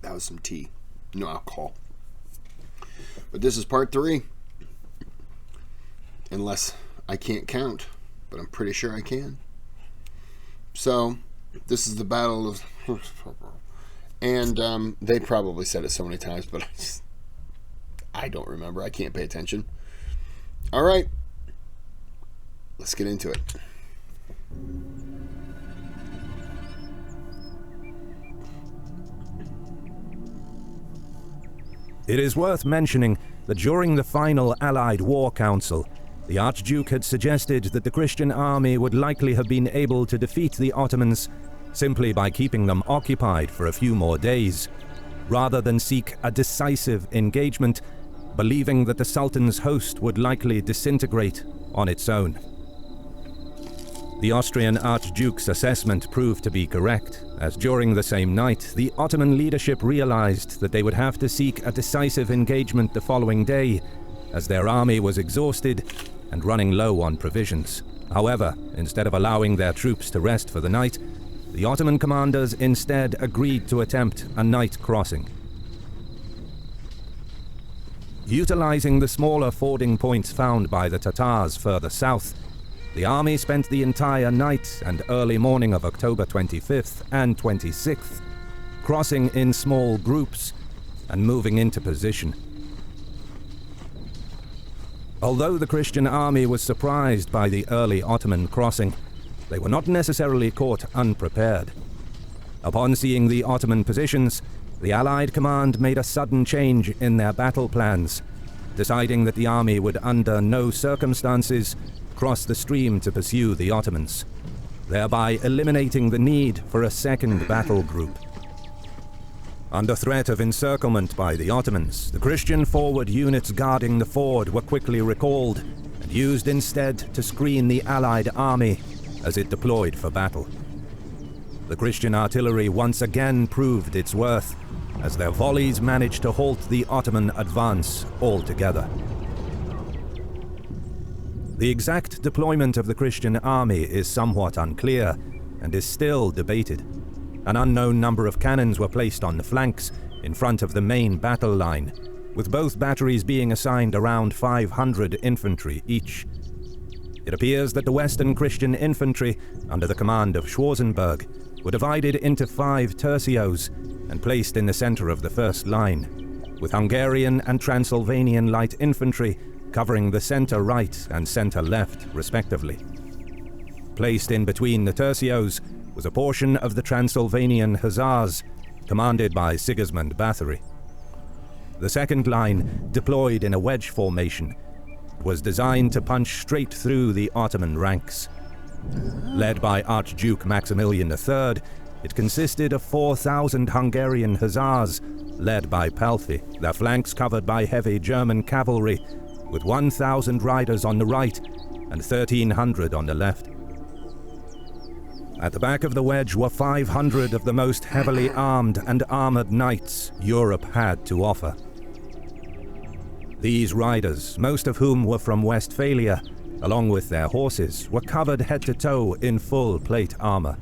That was some tea. No alcohol. But this is part 3. Unless I can't count. But I'm pretty sure I can. So, this is the Battle of... And they probably said it so many times, but I don't remember. I can't pay attention. All right. Let's get into it. It is worth mentioning that during the final Allied War Council, the Archduke had suggested that the Christian army would likely have been able to defeat the Ottomans simply by keeping them occupied for a few more days, rather than seek a decisive engagement, believing that the Sultan's host would likely disintegrate on its own. The Austrian Archduke's assessment proved to be correct, as during the same night, the Ottoman leadership realized that they would have to seek a decisive engagement the following day, as their army was exhausted and running low on provisions. However, instead of allowing their troops to rest for the night, the Ottoman commanders instead agreed to attempt a night crossing. Utilizing the smaller fording points found by the Tatars further south, the army spent the entire night and early morning of October 25th and 26th, crossing in small groups and moving into position. Although the Christian army was surprised by the early Ottoman crossing, they were not necessarily caught unprepared. Upon seeing the Ottoman positions, the Allied command made a sudden change in their battle plans, deciding that the army would under no circumstances cross the stream to pursue the Ottomans, thereby eliminating the need for a second battle group. Under threat of encirclement by the Ottomans, the Christian forward units guarding the ford were quickly recalled and used instead to screen the Allied army as it deployed for battle. The Christian artillery once again proved its worth, as their volleys managed to halt the Ottoman advance altogether. The exact deployment of the Christian army is somewhat unclear and is still debated. An unknown number of cannons were placed on the flanks in front of the main battle line, with both batteries being assigned around 500 infantry each. It appears that the Western Christian infantry, under the command of Schwarzenberg, were divided into 5 tercios and placed in the center of the first line, with Hungarian and Transylvanian light infantry covering the center right and center left, respectively. Placed in between the tercios was a portion of the Transylvanian Hussars, commanded by Sigismund Bathory. The second line, deployed in a wedge formation, was designed to punch straight through the Ottoman ranks. Led by Archduke Maximilian III, it consisted of 4,000 Hungarian Hussars, led by Palffy, their flanks covered by heavy German cavalry, with 1,000 riders on the right and 1,300 on the left. At the back of the wedge were 500 of the most heavily armed and armored knights Europe had to offer. These riders, most of whom were from Westphalia, along with their horses, were covered head to toe in full plate armor.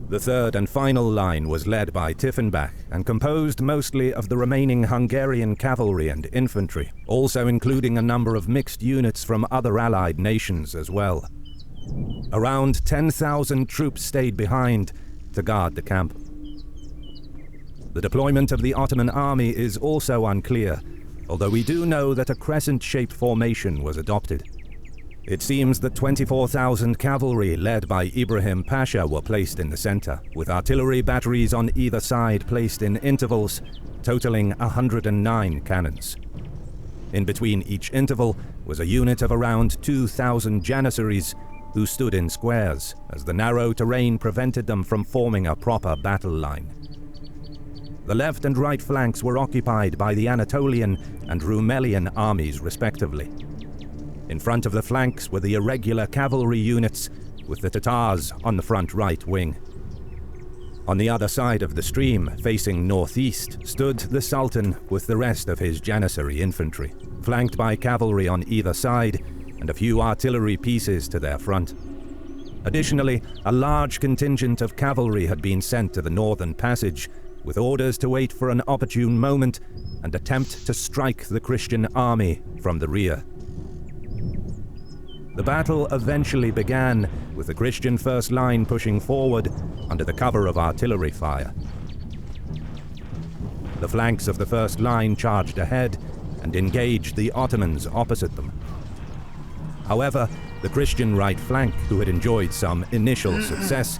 The third and final line was led by Tiefenbach and composed mostly of the remaining Hungarian cavalry and infantry, also including a number of mixed units from other Allied nations as well. Around 10,000 troops stayed behind to guard the camp. The deployment of the Ottoman army is also unclear, although we do know that a crescent-shaped formation was adopted. It seems that 24,000 cavalry led by Ibrahim Pasha were placed in the center, with artillery batteries on either side placed in intervals, totaling 109 cannons. In between each interval was a unit of around 2,000 janissaries who stood in squares, as the narrow terrain prevented them from forming a proper battle line. The left and right flanks were occupied by the Anatolian and Rumelian armies respectively. In front of the flanks were the irregular cavalry units, with the Tatars on the front right wing. On the other side of the stream, facing northeast, stood the Sultan with the rest of his Janissary infantry, flanked by cavalry on either side and a few artillery pieces to their front. Additionally, a large contingent of cavalry had been sent to the northern passage, with orders to wait for an opportune moment and attempt to strike the Christian army from the rear. The battle eventually began, with the Christian first line pushing forward under the cover of artillery fire. The flanks of the first line charged ahead and engaged the Ottomans opposite them. However, the Christian right flank, who had enjoyed some initial success,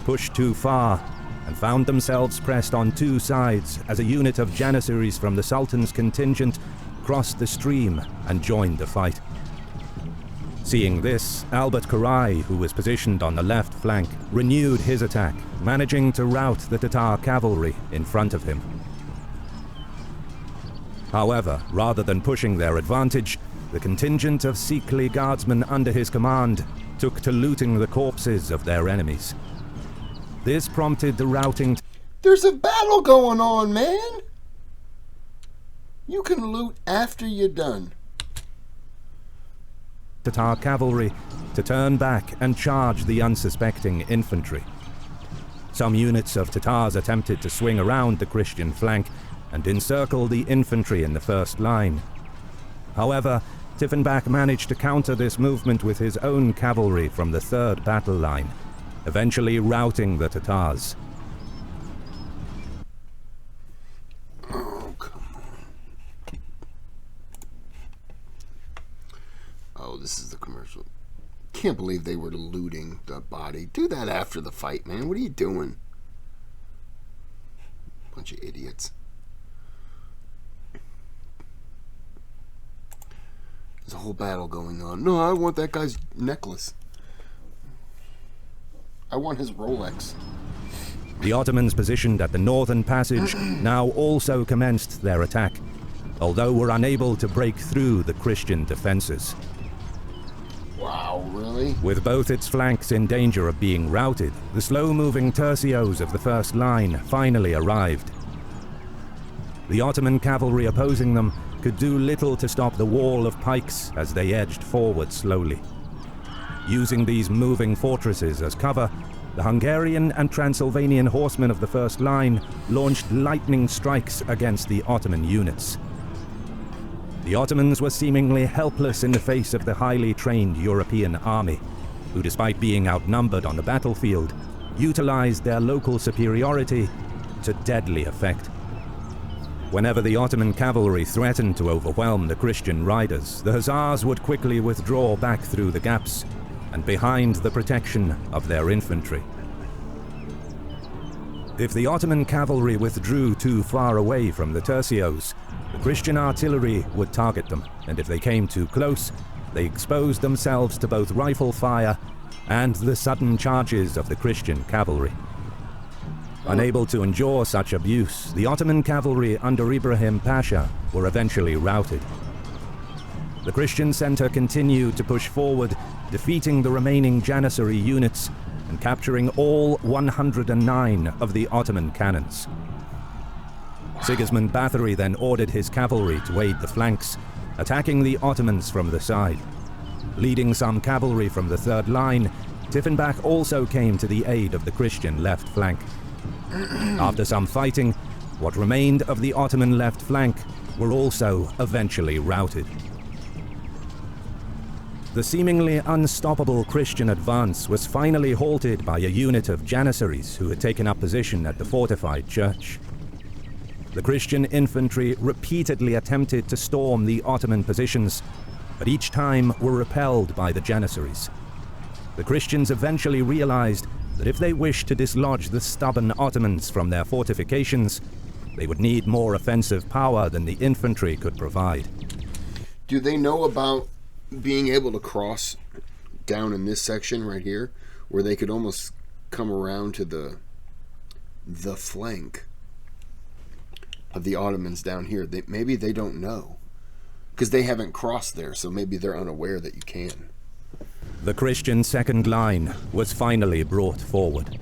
pushed too far and found themselves pressed on two sides as a unit of Janissaries from the Sultan's contingent crossed the stream and joined the fight. Seeing this, Albert Karai, who was positioned on the left flank, renewed his attack, managing to rout the Tatar cavalry in front of him. However, rather than pushing their advantage, the contingent of Sikli guardsmen under his command took to looting the corpses of their enemies. This prompted the routing. There's a battle going on, man! You can loot after you're done. Tatar cavalry to turn back and charge the unsuspecting infantry. Some units of Tatars attempted to swing around the Christian flank and encircle the infantry in the first line. However, Tiefenbach managed to counter this movement with his own cavalry from the third battle line, eventually routing the Tatars. Oh, come on. Oh, this is the commercial. Can't believe they were looting the body. Do that after the fight, man. What are you doing? Bunch of idiots. There's a whole battle going on. No, I want that guy's necklace. I want his Rolex. The Ottomans positioned at the northern passage now also commenced their attack, although were unable to break through the Christian defenses. Wow, really? With both its flanks in danger of being routed, the slow-moving tercios of the first line finally arrived. The Ottoman cavalry opposing them could do little to stop the wall of pikes as they edged forward slowly. Using these moving fortresses as cover, the Hungarian and Transylvanian horsemen of the first line launched lightning strikes against the Ottoman units. The Ottomans were seemingly helpless in the face of the highly trained European army, who, despite being outnumbered on the battlefield, utilized their local superiority to deadly effect. Whenever the Ottoman cavalry threatened to overwhelm the Christian riders, the Hussars would quickly withdraw back through the gaps and behind the protection of their infantry. If the Ottoman cavalry withdrew too far away from the tercios, the Christian artillery would target them, and if they came too close, they exposed themselves to both rifle fire and the sudden charges of the Christian cavalry. Unable to endure such abuse, the Ottoman cavalry under Ibrahim Pasha were eventually routed. The Christian center continued to push forward, defeating the remaining Janissary units and capturing all 109 of the Ottoman cannons. Sigismund Bathory then ordered his cavalry to aid the flanks, attacking the Ottomans from the side. Leading some cavalry from the third line, Tiefenbach also came to the aid of the Christian left flank. After some fighting, what remained of the Ottoman left flank were also eventually routed. The seemingly unstoppable Christian advance was finally halted by a unit of Janissaries who had taken up position at the fortified church. The Christian infantry repeatedly attempted to storm the Ottoman positions, but each time were repelled by the Janissaries. The Christians eventually realized that if they wished to dislodge the stubborn Ottomans from their fortifications, they would need more offensive power than the infantry could provide. Do they know about being able to cross down in this section right here, where they could almost come around to the flank of the Ottomans down here? Maybe they don't know, because they haven't crossed there, so maybe they're unaware that you can. The Christian second line was finally brought forward.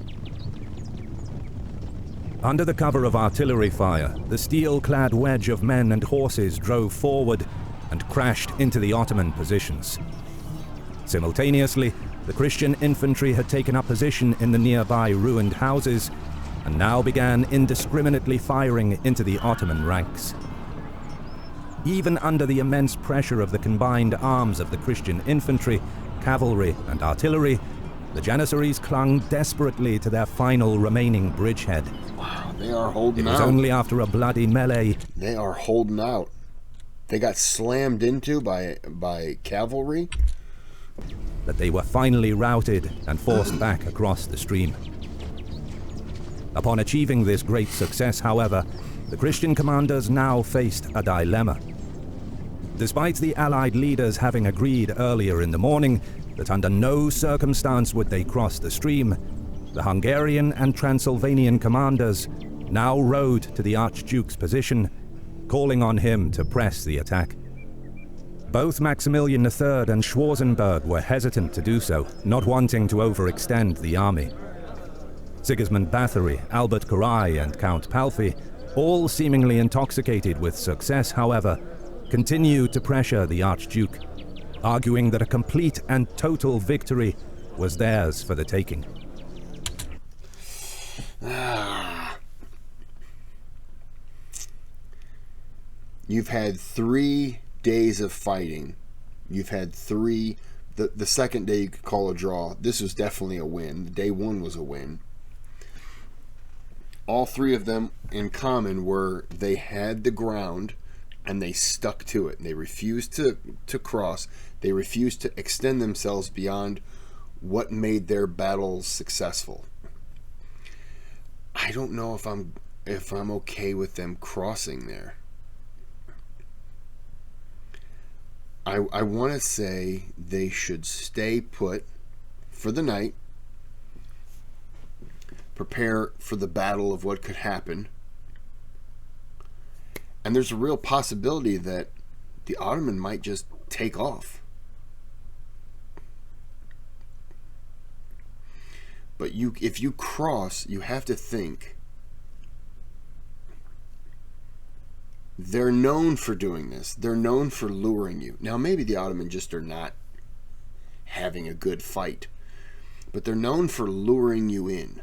Under the cover of artillery fire, the steel-clad wedge of men and horses drove forward and crashed into the Ottoman positions. Simultaneously, the Christian infantry had taken up position in the nearby ruined houses and now began indiscriminately firing into the Ottoman ranks. Even under the immense pressure of the combined arms of the Christian infantry, cavalry, and artillery, the Janissaries clung desperately to their final remaining bridgehead. Wow, they are holding out. It was only after a bloody melee. They are holding out. They got slammed into by cavalry. That they were finally routed and forced back across the stream. Upon achieving this great success, however, the Christian commanders now faced a dilemma. Despite the Allied leaders having agreed earlier in the morning that under no circumstance would they cross the stream, the Hungarian and Transylvanian commanders now rode to the Archduke's position, calling on him to press the attack. Both Maximilian III and Schwarzenberg were hesitant to do so, not wanting to overextend the army. Sigismund Bathory, Albert Garay, and Count Palffy, all seemingly intoxicated with success, however, continued to pressure the Archduke, arguing that a complete and total victory was theirs for the taking. You've had 3 days of fighting. You've had 3... The second day you could call a draw. This was definitely a win. Day 1 was a win. All 3 of them in common were they had the ground and they stuck to it. They refused to cross. They refused to extend themselves beyond what made their battles successful. I don't know if I'm okay with them crossing there. I want to say they should stay put for the night, prepare for the battle of what could happen, and there's a real possibility that the Ottoman might just take off. But if you cross, you have to think they're known for doing this. They're known for luring you. Now, maybe the Ottoman just are not having a good fight, but they're known for luring you in.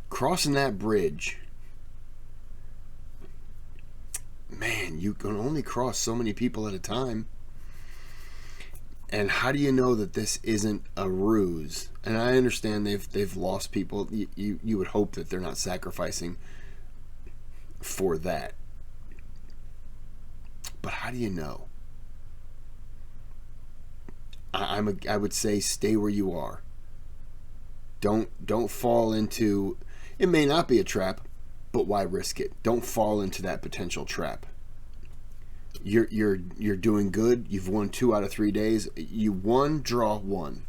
Crossing that bridge, man, you can only cross so many people at a time. And how do you know that this isn't a ruse? And I understand they've lost people. You would hope that they're not sacrificing for that. But how do you know? I would say stay where you are. Don't fall into... It may not be a trap, but why risk it? Don't fall into that potential trap. You're doing good. You've won 2 out of 3 days. You won, draw 1.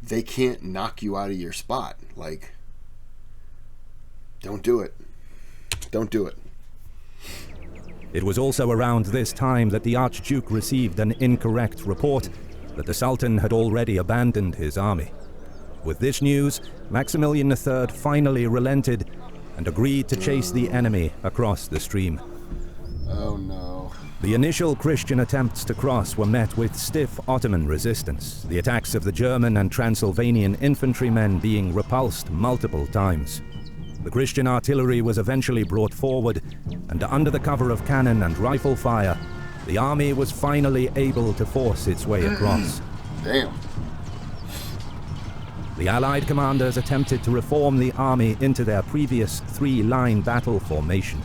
They can't knock you out of your spot. Like, don't do it. Don't do it. It was also around this time that the Archduke received an incorrect report that the Sultan had already abandoned his army. With this news, Maximilian III finally relented and agreed to chase the enemy across the stream. Oh no. The initial Christian attempts to cross were met with stiff Ottoman resistance, the attacks of the German and Transylvanian infantrymen being repulsed multiple times. The Christian artillery was eventually brought forward, and under the cover of cannon and rifle fire, the army was finally able to force its way across. Damn. The Allied commanders attempted to reform the army into their previous 3-line battle formation.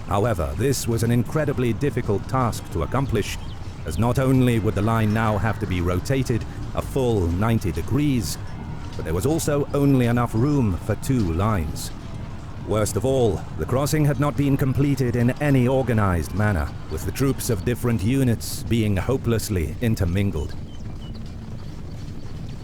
However, this was an incredibly difficult task to accomplish, as not only would the line now have to be rotated a full 90 degrees, but there was also only enough room for 2 lines. Worst of all, the crossing had not been completed in any organized manner, with the troops of different units being hopelessly intermingled.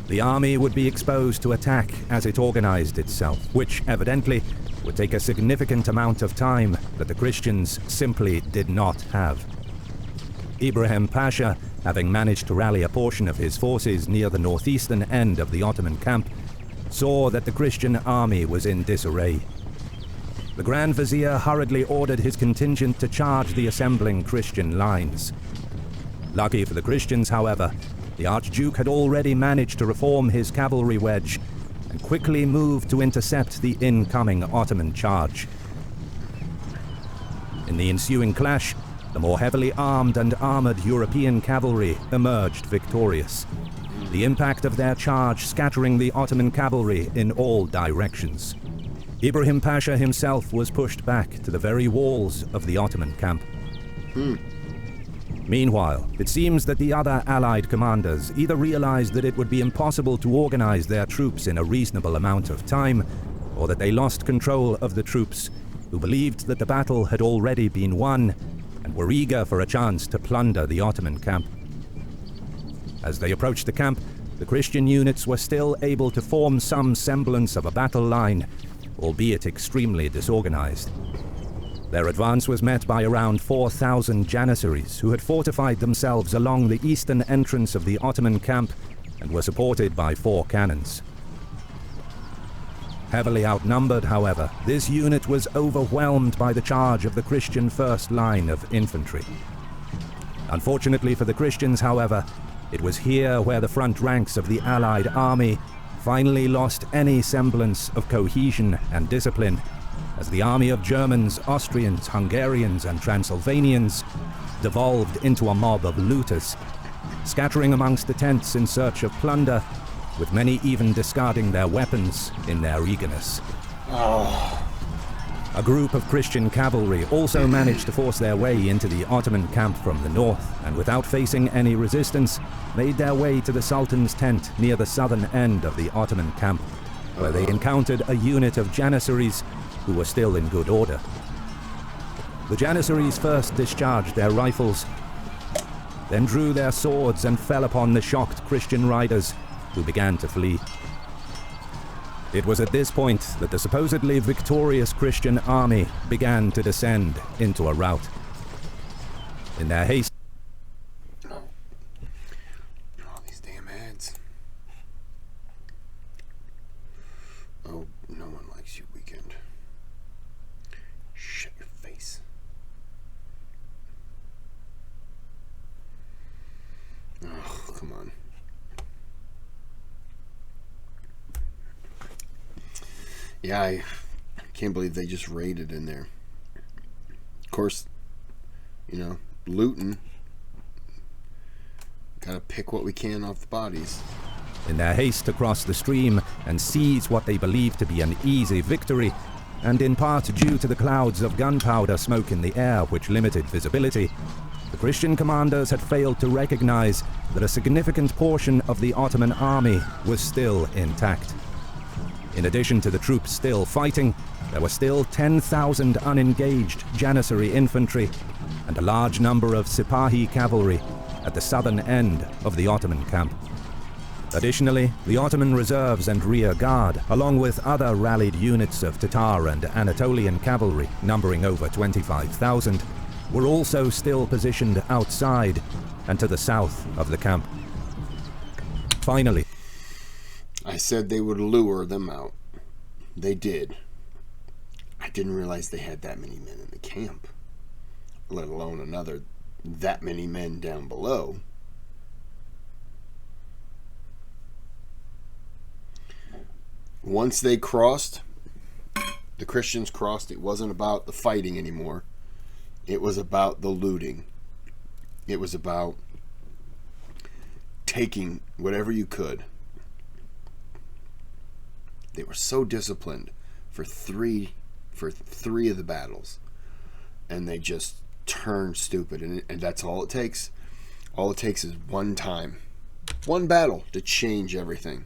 The army would be exposed to attack as it organized itself, which evidently would take a significant amount of time that the Christians simply did not have. Ibrahim Pasha, having managed to rally a portion of his forces near the northeastern end of the Ottoman camp, saw that the Christian army was in disarray. The Grand Vizier hurriedly ordered his contingent to charge the assembling Christian lines. Lucky for the Christians, however, the Archduke had already managed to reform his cavalry wedge and quickly moved to intercept the incoming Ottoman charge. In the ensuing clash, the more heavily armed and armored European cavalry emerged victorious, the impact of their charge scattering the Ottoman cavalry in all directions. Ibrahim Pasha himself was pushed back to the very walls of the Ottoman camp. Meanwhile, it seems that the other Allied commanders either realized that it would be impossible to organize their troops in a reasonable amount of time, or that they lost control of the troops, who believed that the battle had already been won and were eager for a chance to plunder the Ottoman camp. As they approached the camp, the Christian units were still able to form some semblance of a battle line, albeit extremely disorganized. Their advance was met by around 4,000 Janissaries who had fortified themselves along the eastern entrance of the Ottoman camp and were supported by 4 cannons. Heavily outnumbered, however, this unit was overwhelmed by the charge of the Christian first line of infantry. Unfortunately for the Christians, however, it was here where the front ranks of the Allied army finally lost any semblance of cohesion and discipline, as the army of Germans, Austrians, Hungarians, and Transylvanians devolved into a mob of looters, scattering amongst the tents in search of plunder, with many even discarding their weapons in their eagerness. A group of Christian cavalry also managed to force their way into the Ottoman camp from the north, and without facing any resistance, made their way to the Sultan's tent near the southern end of the Ottoman camp, where they encountered a unit of Janissaries who were still in good order. The Janissaries first discharged their rifles, then drew their swords and fell upon the shocked Christian riders, who began to flee. It was at this point that the supposedly victorious Christian army began to descend into a rout. In their haste... All these damn ads. Oh, no one likes you, Weekend. Shut your face. Oh, come on. Yeah, I can't believe they just raided in there. Of course, you know, looting. Gotta pick what we can off the bodies. In their haste to cross the stream and seize what they believed to be an easy victory, and in part due to the clouds of gunpowder smoke in the air which limited visibility, the Christian commanders had failed to recognize that a significant portion of the Ottoman army was still intact. In addition to the troops still fighting, there were still 10,000 unengaged Janissary infantry and a large number of Sipahi cavalry at the southern end of the Ottoman camp. Additionally, the Ottoman reserves and rear guard, along with other rallied units of Tatar and Anatolian cavalry numbering over 25,000, were also still positioned outside and to the south of the camp. Finally, I said they would lure them out. They did. I didn't realize they had that many men in the camp, let alone that many men down below. Once they crossed, the Christians crossed, it wasn't about the fighting anymore. It was about the looting. It was about taking whatever you could. They were so disciplined for three of the battles, and they just turned stupid, and that's all it takes. All it takes is one time, one battle to change everything.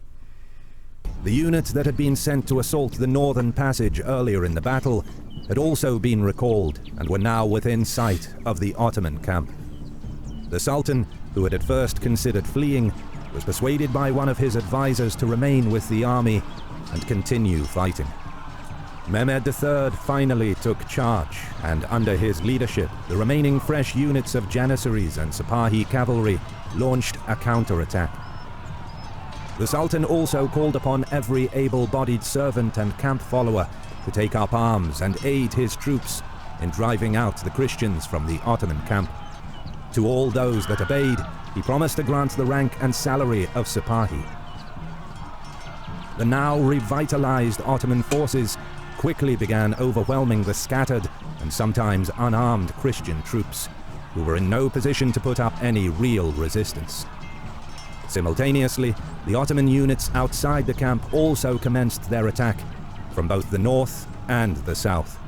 the units that had been sent to assault the northern passage earlier in the battle had also been recalled and were now within sight of the Ottoman camp. The Sultan, who had at first considered fleeing, was persuaded by one of his advisors to remain with the army and continue fighting. Mehmed III finally took charge, and under his leadership, the remaining fresh units of Janissaries and Sipahi cavalry launched a counterattack. The Sultan also called upon every able-bodied servant and camp follower to take up arms and aid his troops in driving out the Christians from the Ottoman camp. To all those that obeyed, he promised to grant the rank and salary of Sipahi. The now revitalized Ottoman forces quickly began overwhelming the scattered and sometimes unarmed Christian troops, who were in no position to put up any real resistance. Simultaneously, the Ottoman units outside the camp also commenced their attack from both the north and the south.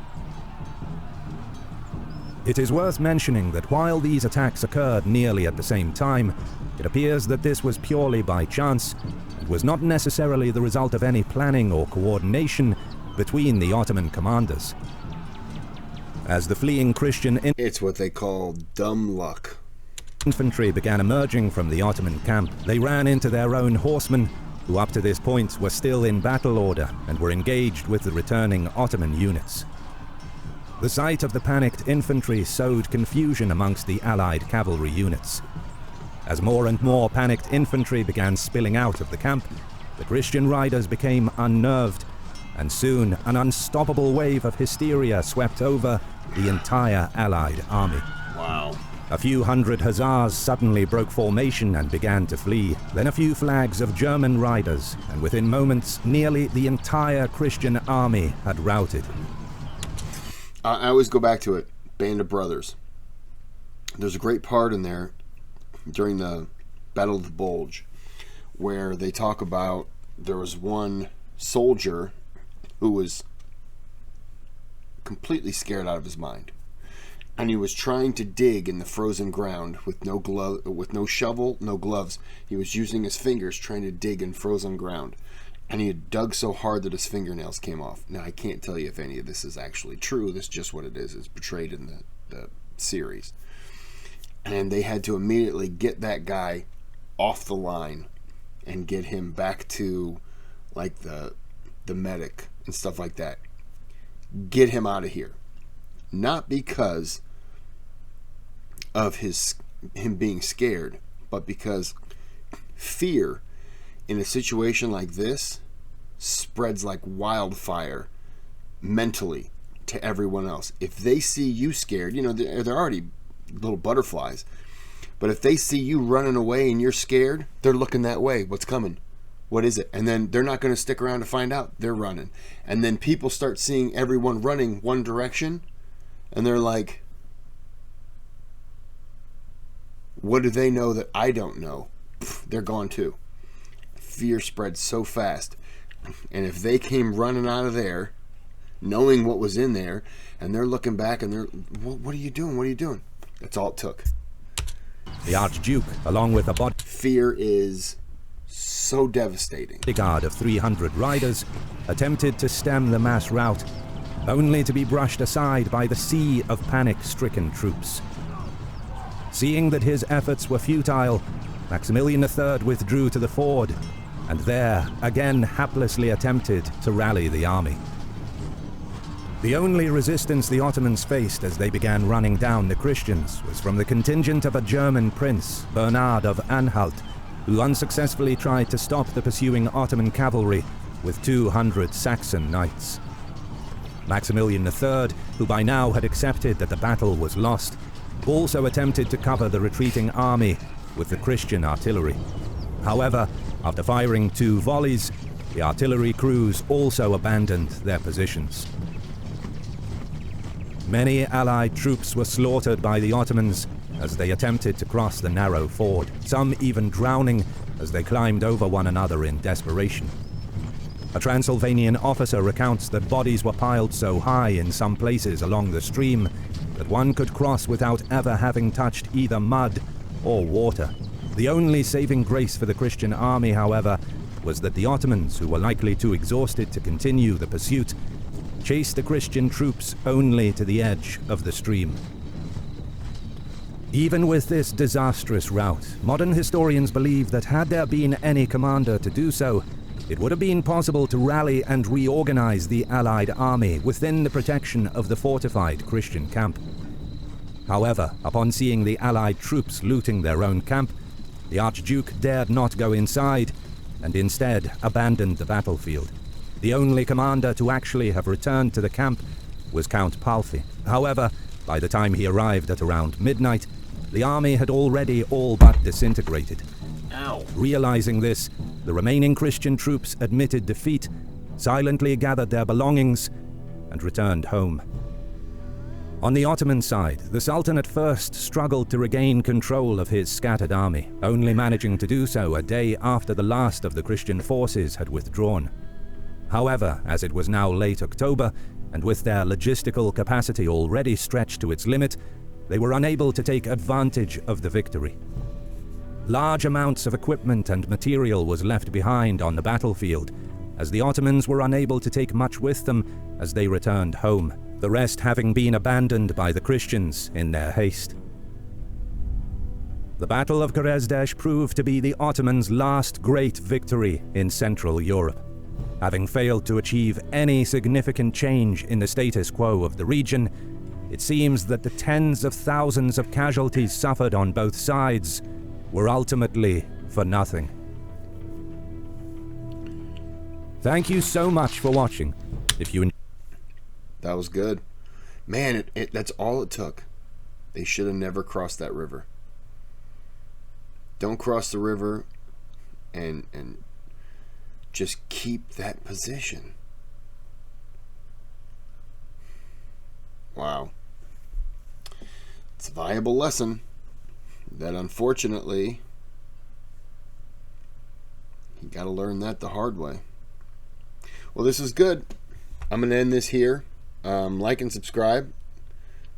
It is worth mentioning that while these attacks occurred nearly at the same time, it appears that this was purely by chance and was not necessarily the result of any planning or coordination between the Ottoman commanders. As the fleeing Christian It's what they call dumb luck. infantry began emerging from the Ottoman camp, they ran into their own horsemen, who up to this point were still in battle order and were engaged with the returning Ottoman units. The sight of the panicked infantry sowed confusion amongst the Allied cavalry units. As more and more panicked infantry began spilling out of the camp, the Christian riders became unnerved, and soon an unstoppable wave of hysteria swept over the entire Allied army. Wow. A few hundred hussars suddenly broke formation and began to flee, then a few flags of German riders, and within moments, nearly the entire Christian army had routed. I always go back to it, Band of Brothers. There's a great part in there during the Battle of the Bulge where they talk about there was one soldier who was completely scared out of his mind. And he was trying to dig in the frozen ground with no shovel, no gloves. He was using his fingers trying to dig in frozen ground. And he had dug so hard that his fingernails came off. Now, I can't tell you if any of this is actually true. This is just what it is. It's portrayed in the series. And they had to immediately get that guy off the line and get him back to, like, the medic and stuff like that. Get him out of here. Not because of him being scared, but because fear in a situation like this spreads like wildfire mentally to everyone else. If they see you scared, they're already little butterflies, but if they see you running away and you're scared, they're looking that way. What's coming? What is it? And then they're not going to stick around to find out. They're running. And then people start seeing everyone running one direction, and they're like, what do they know that I don't know? They're gone too. Fear spreads so fast. And if they came running out of there, knowing what was in there, and they're looking back and they're, what are you doing? What are you doing? That's all it took. The Archduke, along with a Fear is so devastating. bodyguard of 300 riders, attempted to stem the mass rout, only to be brushed aside by the sea of panic-stricken troops. Seeing that his efforts were futile, Maximilian III withdrew to the ford, and there again haplessly attempted to rally the army. The only resistance the Ottomans faced as they began running down the Christians was from the contingent of a German prince, Bernard of Anhalt, who unsuccessfully tried to stop the pursuing Ottoman cavalry with 200 Saxon knights. Maximilian III, who by now had accepted that the battle was lost, also attempted to cover the retreating army with the Christian artillery. However, after firing 2 volleys, the artillery crews also abandoned their positions. Many Allied troops were slaughtered by the Ottomans as they attempted to cross the narrow ford, some even drowning as they climbed over one another in desperation. A Transylvanian officer recounts that bodies were piled so high in some places along the stream that one could cross without ever having touched either mud or water. The only saving grace for the Christian army, however, was that the Ottomans, who were likely too exhausted to continue the pursuit, chased the Christian troops only to the edge of the stream. Even with this disastrous rout, modern historians believe that had there been any commander to do so, it would have been possible to rally and reorganize the Allied army within the protection of the fortified Christian camp. However, upon seeing the Allied troops looting their own camp, the Archduke dared not go inside and instead abandoned the battlefield. The only commander to actually have returned to the camp was Count Palfy. However, by the time he arrived at around midnight, the army had already all but disintegrated. Ow. Realizing this, the remaining Christian troops admitted defeat, silently gathered their belongings, and returned home. On the Ottoman side, the Sultan at first struggled to regain control of his scattered army, only managing to do so a day after the last of the Christian forces had withdrawn. However, as it was now late October, and with their logistical capacity already stretched to its limit, they were unable to take advantage of the victory. Large amounts of equipment and material was left behind on the battlefield, as the Ottomans were unable to take much with them as they returned home, the rest having been abandoned by the Christians in their haste. The Battle of Keresztes proved to be the Ottomans' last great victory in Central Europe. Having failed to achieve any significant change in the status quo of the region, it seems that the tens of thousands of casualties suffered on both sides were ultimately for nothing. Thank you so much for watching. If you That was good. Man, that's all it took. They should have never crossed that river. Don't cross the river and just keep that position. Wow. It's a valuable lesson that unfortunately you got to learn that the hard way. Well, this is good. I'm going to end this here. Like and subscribe.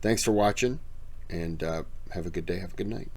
Thanks for watching, and have a good day. Have a good night.